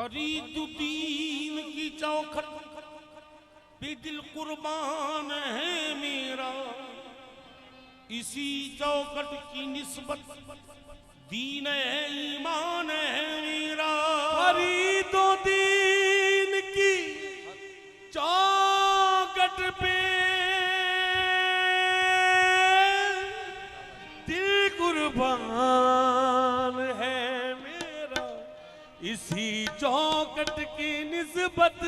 फरीदुद्दीन की चौखट पे दिल कुर्बान है मेरा, इसी चौखट की निस्बत दीन है ईमान है मेरा। फरीदुद्दीन की चौखट पे दिल कुर्बान है मेरा, इसी चौखट की निस्बत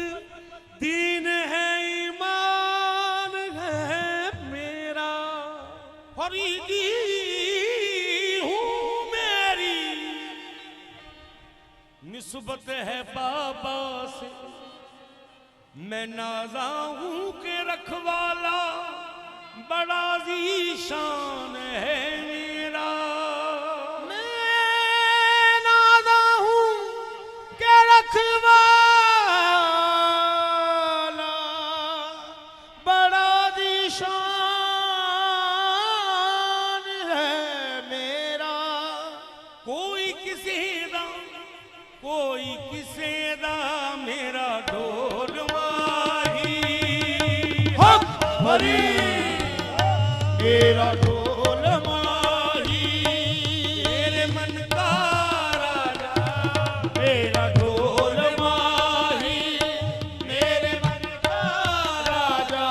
दीन है ईमान है मेरा। फरीदी हूँ मेरी निस्बत है बाबा से, मैं नाजा हूँ के रखवाला बड़ा ज़ीशान है मेरा। मैं नाजा हूँ के रखवाला बड़ा ज़ीशान है मेरा। कोई किसी दा मेरा ढोल माही, हक भरी मेरा ढोल माही, मेरे मन का राजा मेरा ढोल माही, मेरे मन का राजा,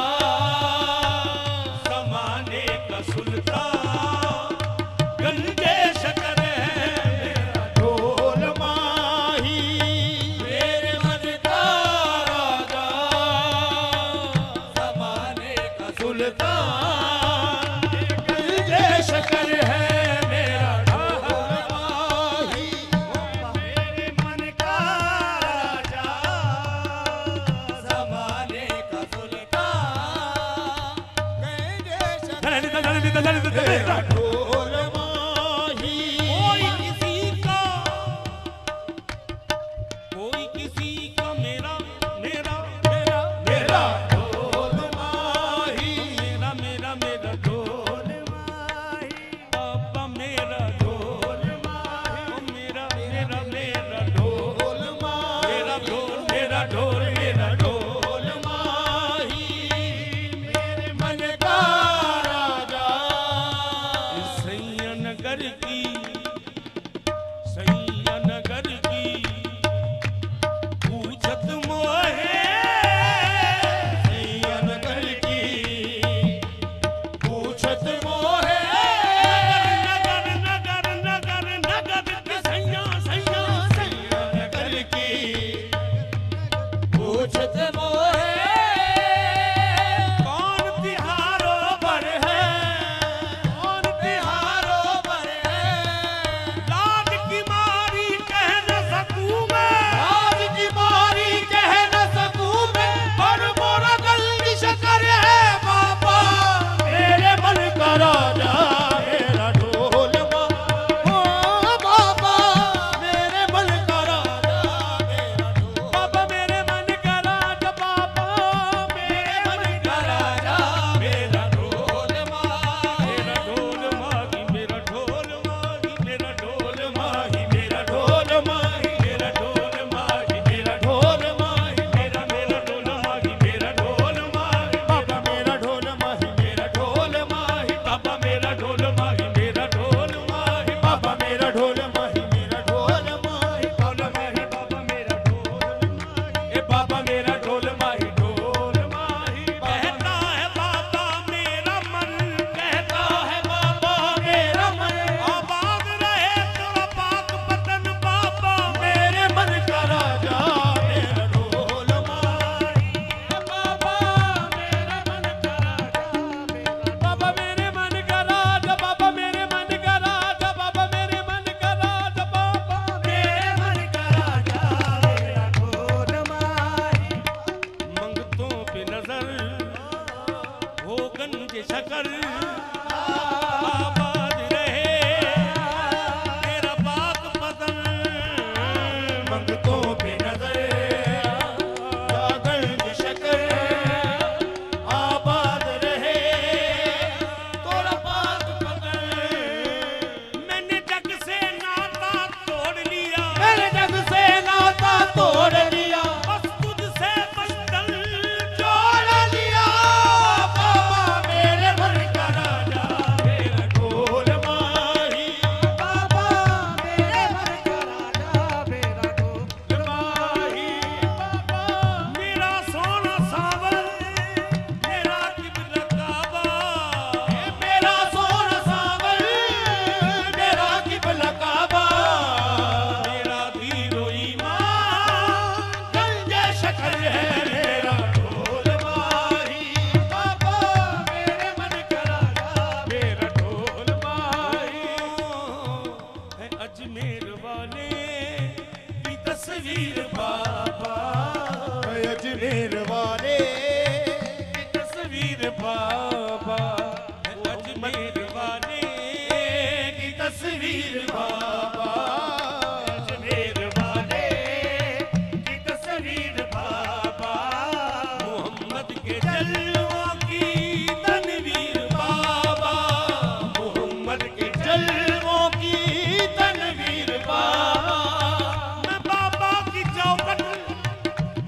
ज़माने का सुल्तान गंजे शकर है मेरा ढोल माही, मेरे मन का राजा, ज़माने का सुल्तान गंजे शकर है मेरा ढोल माही, मेरे मन का राजा, ज़माने का सुल्तान गंजे शकर मेरा ढोल माही। कोई किसी का मेरा मेरा मेरा मेरा ढोल माही, मेरा मेरा मेरा ढोल माही, पापा मेरा ढोल माही, मेरा मेरा मेरा ढोल, ढोल माही, मेरा ढोल मेरा ढोल मेरा ढोल ढोल माही, मेरे मन का राजा, सैया नगर की सैया नगर की पूछत मोहे, सैया नगर की पूछत मोहे, नगर नगर नगर नगर की सैया सैया सैया नगर की पूछत मोहे, कौन तिहारो पर है कौन तिहारों पर है, लाज की मारी कह न सकूं मैं, आज की मारी कह न सकूं मैं, पर मोरा गल शकर है बाबा, मेरे मन का राजा मेरा ढोल माँ, ओ बाबा मेरे मन का राजा मेरा ढोल, बाबा मेरे मन का राजा, बाबा मेरे मन का राजा, मेरा ढोल माही, मेरा ढोल माही, मेरा ढोल माही, मेरा ढोल माही, मेरा ढोल माही, मेरा ढोल माही, मेरा मेरा ढोल माही, मेरा ढोल माही, बाबा मेरा ढोल माही, मेरा ढोल माही, बाबा मेरा ढोल माही, मेरा ढोल माही, बाबा मेरा ढोल माही, मेरा ढोल माही, ढोल माही, बाबा मेरा ढोल माही, ए बाबा मेरा ढोल माही, ढोल माही, कहता है बाबा मेरा मन, कहता है बाबा मेरा मन, आबाद रहे तेरा पाक वतन, बाबा मेरे मन का राजा मेरा ढोल माही, बाबा मेरा मन का राजा, बाबा मेरे मन का राजा, बाबा मेरे मन का राजा, बाबा मेरे मन का राजा, बाबा मेरे मन का राजा मेरा ढोल माही, मंगतों पे नजर हो गंज शकर, आबाद रहे तेरा पाक वतन, मंगतों पे नजर गंज शकर, आबाद रहे तोरा पाक पतन, मैंने जग से नाता तोड़ लिया, मेरे जग से नाता तोड़ के जलवों की तनवीर बाबा, मोहम्मद के जलवों की तनवीर बाबा। मैं बाबा की चौखट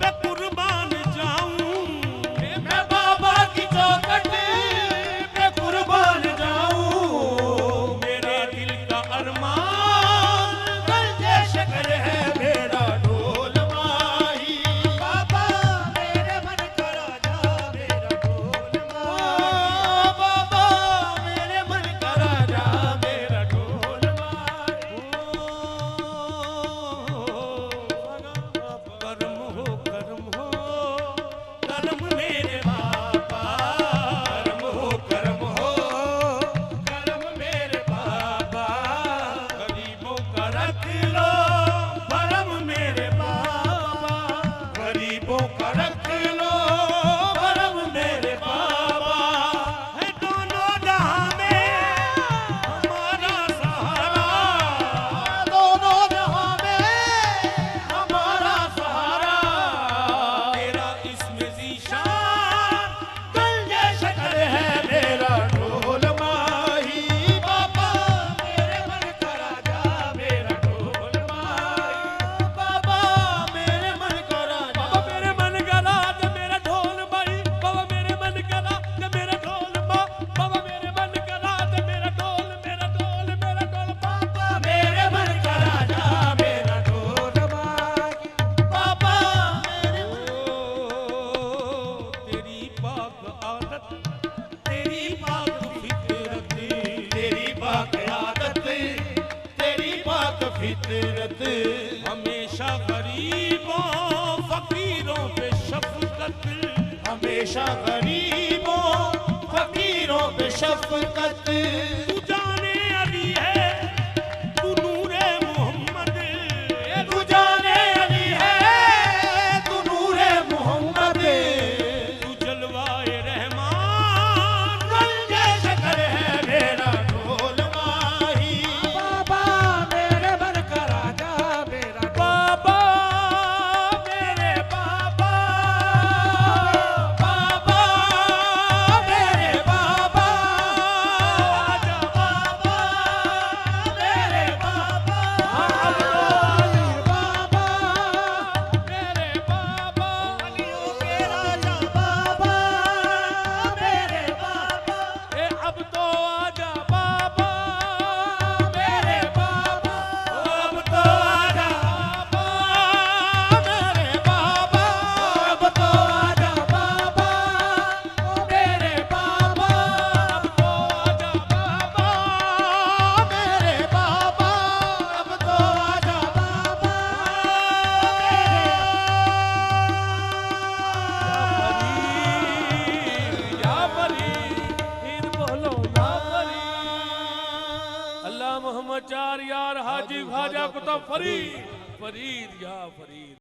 पे कुर्बान जाऊं, मैं बाबा की चौखट पे कुर्बान जाऊं। मेरे दिल का अरमान गंजे शकर है मेरा ढोल माही। बाबा मेरे मन का राजा मेरा ढोल माही। बाबा मेरे मन का राजा मेरा ढोल माही। करम हो करम हो करम मेरे बाबा, करम हो करम हो करम मेरे बाबा। गरीबों का रख लो भरम मेरे बाबा, गरीबों का रख लो भरम मेरे बाबा। है दोनों जहां में हमारा सहारा, दोनों जहां में हमारा सहारा। तेरा इसमें ज़ीशान गंजे शकर है मेरा ढोल माही। बाबा मेरे मन का राजा मेरा ढोल माही। बाबा मेरे मन का राजा, बाबा मेरे मन का राजा मेरा ढोल माही। बाबा मेरे मन का राजा मेरा ढोल माँ, बाबा मेरे मन का राजा मेरा ढोल, मेरा ढोल मेरा ढोल। बाबा मेरे मन का राजा मेरा ढोल माही। बाबा मेरे तेरी पाक आदत, तेरी पाक फितरत, तेरी पाक आदत, तेरी पाक फितरत। हमेशा गरीबों फकीरों पे शफकत, हमेशा गरीबों फकीरों पे शफकत। तू जाने अली है तू नूरे मोहम्मद, तू जाने अली है तू नूरे मोहम्मद। तू जलवाए रहमान गंजे शकर है मेरा ढोल माही। बाबा मेरे मन का राजा मेरा बाबा, मेरे बाबा, बाबा मेरे बाबा। आजा बाबा मेरे बाबा, अली बाबा मेरे बाबा। अलियों के राजा बाबा मेरे बाबा। अब तो आजा बाबा मेरे बाबा, अब तो आजा बाबा मेरे बाबा, अब तो आजा बाबा मेरे बाबा, अब तो आजा बाबा मेरे बाबा, अब तो आजा बाबा मेरे। या फरीद बोलो या फरीद। अल्लाह मोहम्मद चार यार हाजी ख्वाजा कुतुब फरीद, फरीद या फरीद।